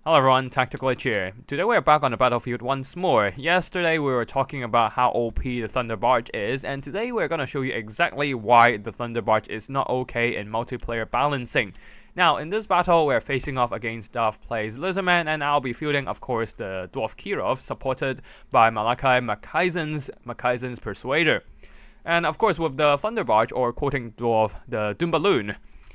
Hello everyone, Tactical Edge here. Today we're back on the battlefield once more. Yesterday we were talking about how OP the Thunder Barge is, and today we're gonna show you exactly why the Thunder Barge is not okay in multiplayer balancing. Now, in this battle, we're facing off against Dawi plays Lizardmen, and I'll be fielding, of course, the Dwarf Kirov, supported by Makaizen's Persuader. And of course, with the Thunder Barge, or quoting Dwarf, the Doom Balloon,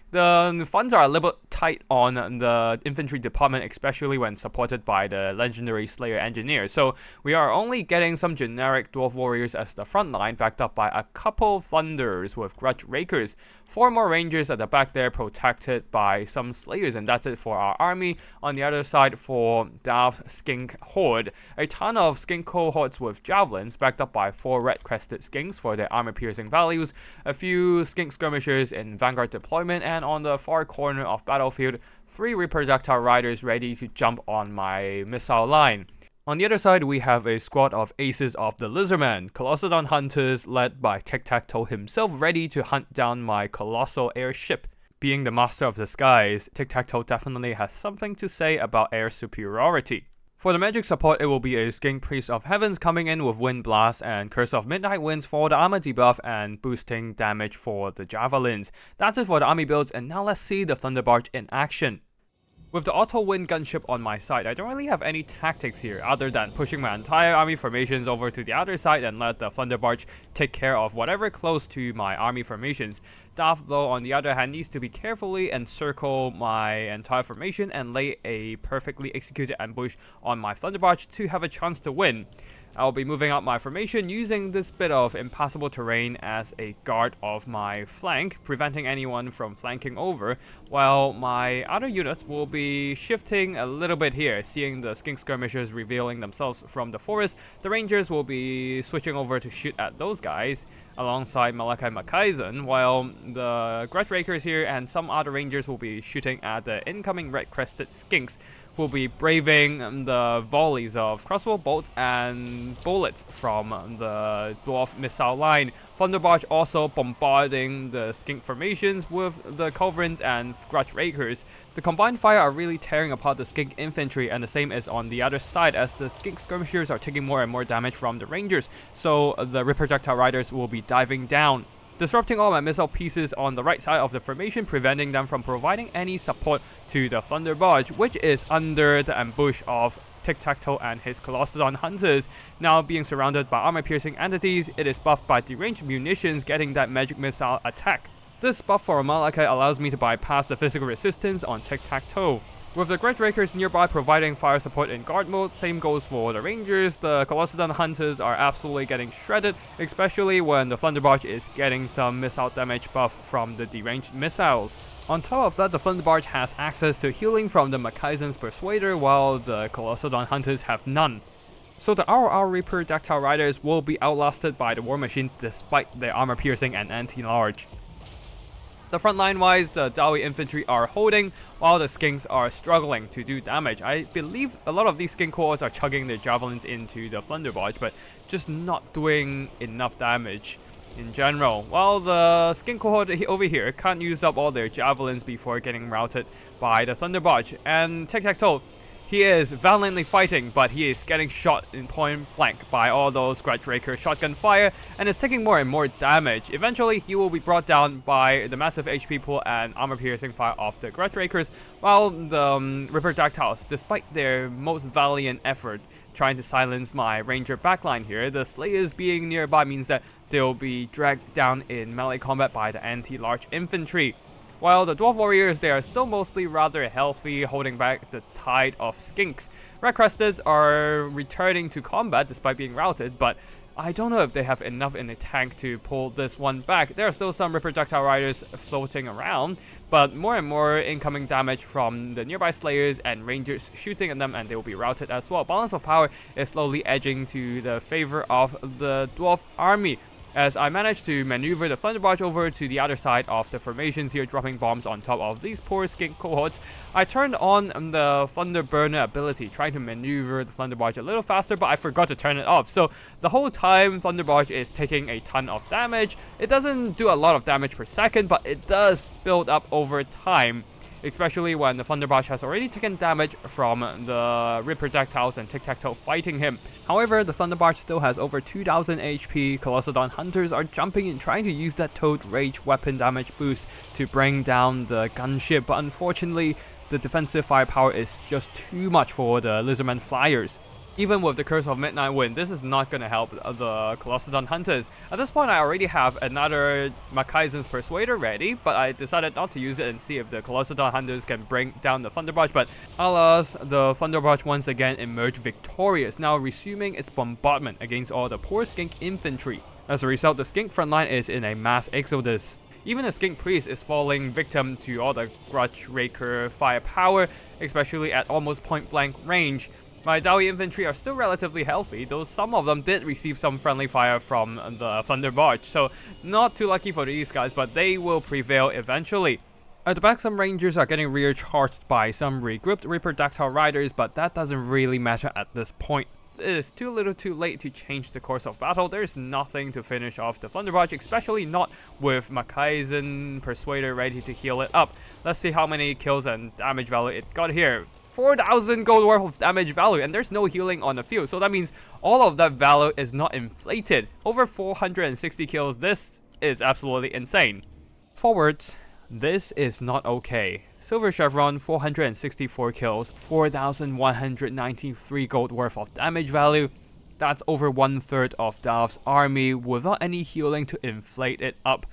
the funds are a little bit tight on the infantry department, especially when supported by the legendary Slayer engineer. So we are only getting some generic dwarf warriors as the front line, backed up by a couple thunders with grudge rakers. 4 more rangers at the back there, protected by some slayers, and that's it for our army. On the other side, for Dawi's skink horde, a ton of skink cohorts with javelins, backed up by 4 red-crested skinks for their armor-piercing values, a few skink skirmishers in vanguard deployment, and on the far corner of battlefield, 3 reproductile riders ready to jump on my missile line. On the other side, we have a squad of aces of the Lizardmen, Colossodon hunters led by Tic-Tac-Toe himself, ready to hunt down my colossal airship. Being the master of the skies, Tic-Tac-Toe definitely has something to say about air superiority. For the magic support, it will be a Skink Priest of Heavens coming in with Wind Blast and Curse of Midnight Winds for the armor debuff and boosting damage for the javelins. That's it for the army builds, and now let's see the Thunder Barge in action. With the auto wind gunship on my side, I don't really have any tactics here other than pushing my entire army formations over to the other side and let the Thunder Barge take care of whatever close to my army formations. Dawi, though, on the other hand, needs to be carefully encircle my entire formation and lay a perfectly executed ambush on my Thunder Barge to have a chance to win. I'll be moving out my formation using this bit of impassable terrain as a guard of my flank, preventing anyone from flanking over, while my other units will be shifting a little bit here. Seeing the skink skirmishers revealing themselves from the forest, the rangers will be switching over to shoot at those guys alongside Makaizen, while the grudge rakers here and some other rangers will be shooting at the incoming red-crested skinks, who will be braving the volleys of crossbow bolts and bullets from the dwarf missile line. Thunder Barge also bombarding the skink formations with the culverins and grudge rakers. The combined fire are really tearing apart the skink infantry, and the same is on the other side as the skink skirmishers are taking more and more damage from the rangers, so the reproductile riders will be diving down, disrupting all my missile pieces on the right side of the formation, preventing them from providing any support to the Thunder Barge, which is under the ambush of Tic-Tac-Toe and his Colossodon hunters. Now being surrounded by armor-piercing entities, it is buffed by deranged munitions, getting that magic missile attack. This buff for Malachi allows me to bypass the physical resistance on Tic-Tac-Toe. With the grudge rakers nearby providing fire support in guard mode, same goes for the rangers. The Colossodon hunters are absolutely getting shredded, especially when the Thunder Barge is getting some missile damage buff from the deranged missiles. On top of that, the Thunder Barge has access to healing from the Makaizen's Persuader, while the Colossodon hunters have none. So the RR reproductile riders will be outlasted by the War Machine despite their armor piercing and anti-large. The frontline wise, the Dawi infantry are holding, while the skinks are struggling to do damage. I believe a lot of these skink cohorts are chugging their javelins into the Thunder Barge, but just not doing enough damage in general. While the skink cohort over here can't use up all their javelins before getting routed by the Thunder Barge. And Tic-Tac-Toe, he is valiantly fighting, but he is getting shot in point blank by all those grudge raker shotgun fire and is taking more and more damage. Eventually, he will be brought down by the massive HP pool and armor piercing fire of the grudge rakers, while the reproductiles, despite their most valiant effort trying to silence my ranger backline here, the slayers being nearby means that they'll be dragged down in melee combat by the anti-large infantry. While the Dwarf Warriors, they are still mostly rather healthy, holding back the tide of skinks. Red Cresteds are returning to combat despite being routed, but I don't know if they have enough in the tank to pull this one back. There are still some reproductile riders floating around, but more and more incoming damage from the nearby slayers and rangers shooting at them, and they will be routed as well. Balance of power is slowly edging to the favor of the Dwarf army, as I managed to maneuver the Thunder Barge over to the other side of the formations here, dropping bombs on top of these poor skink cohorts. I turned on the Thunder Burner ability, trying to maneuver the Thunder Barge a little faster, but I forgot to turn it off. So the whole time, Thunder Barge is taking a ton of damage. It doesn't do a lot of damage per second, but it does build up over time. especially when the Thunderbarge has already taken damage from the Rip projectiles and tic-tac-toe fighting him. However, the Thunderbarge still has over 2000 HP, Colossodon Hunters are jumping and trying to use that Toad Rage weapon damage boost to bring down the Gunship, but unfortunately, the defensive firepower is just too much for the Lizardmen flyers. Even with the Curse of Midnight Wind, this is not going to help the Colossodon Hunters. At this point, I already have another Makaizen's Persuader ready, but I decided not to use it and see if the Colossodon Hunters can bring down the Thunderbarge. But alas, the Thunderbarge once again emerged victorious, now resuming its bombardment against all the poor Skink infantry. As a result, the Skink frontline is in a mass exodus. Even the Skink Priest is falling victim to all the Grudge Raker firepower, especially at almost point-blank range. My Dawi infantry are still relatively healthy, though some of them did receive some friendly fire from the Thunderbarge, so not too lucky for these guys, but they will prevail eventually. At the back, some Rangers are getting rear-charged by some regrouped Reproductile Riders, but that doesn't really matter at this point. It is too little too late to change the course of battle. There's nothing to finish off the Thunderbarge, especially not with Makaizen Persuader ready to heal it up. Let's see how many kills and damage value it got here. 4,000 gold worth of damage value, and there's no healing on the field, so that means all of that value is not inflated. Over 460 kills, this is absolutely insane. Forwards, this is not okay. Silver Chevron, 464 kills, 4,193 gold worth of damage value. That's over 1/3 of Dwarfs' army without any healing to inflate it up.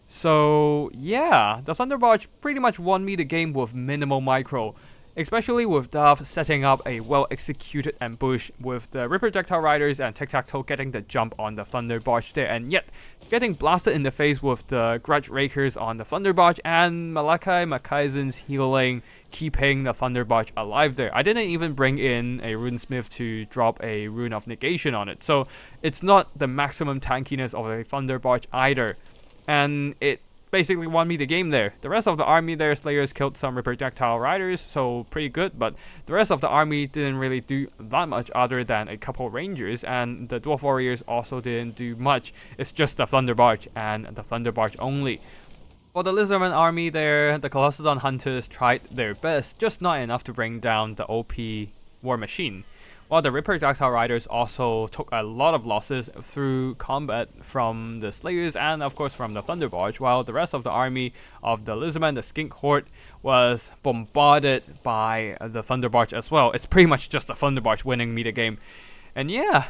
So yeah, the Thunderbarge pretty much won me the game with minimal micro. Especially with Dawi setting up a well-executed ambush with the Rip projectile riders and tic-tac-toe getting the jump on the Thunderbarge there, and yet getting blasted in the face with the Grudge Rakers on the Thunderbarge and Makaizen's healing, keeping the Thunderbarge alive there. I didn't even bring in a Runesmith to drop a Rune of Negation on it, so it's not the maximum tankiness of a Thunderbarge either, and it basically won me the game there. The rest of the army there, Slayers killed some projectile riders, so pretty good, but the rest of the army didn't really do that much other than a couple rangers, and the Dwarf Warriors also didn't do much. It's just the Thunderbarge and the Thunderbarge only. For the Lizardman army there, the Colossodon Hunters tried their best, just not enough to bring down the OP War Machine. While the Rip projectile riders also took a lot of losses through combat from the Slayers and of course from the Thunderbarge, while the rest of the army of the Lizardmen, the Skink Horde, was bombarded by the Thunderbarge as well. It's pretty much just the Thunderbarge winning me the game. And yeah,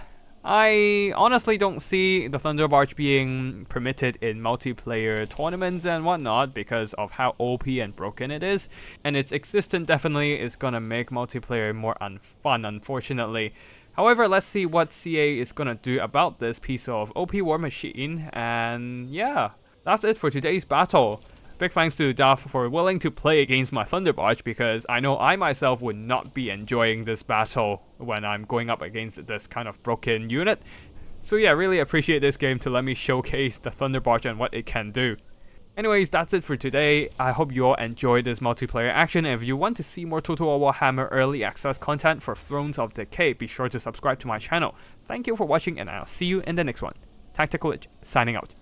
I honestly don't see the Thunderbarge being permitted in multiplayer tournaments and whatnot because of how OP and broken it is, and its existence definitely is gonna make multiplayer more unfun, unfortunately. However, let's see what CA is gonna do about this piece of OP War Machine, and yeah, that's it for today's battle. Big thanks to Dawi for willing to play against my Thunderbarge, because I know I myself would not be enjoying this battle when I'm going up against this kind of broken unit. So yeah, really appreciate this game to let me showcase the Thunderbarge and what it can do. Anyways, that's it for today. I hope you all enjoyed this multiplayer action, and if you want to see more Total War Warhammer early access content for Thrones of Decay, be sure to subscribe to my channel. Thank you for watching, and I'll see you in the next one. Tactical Lich, signing out.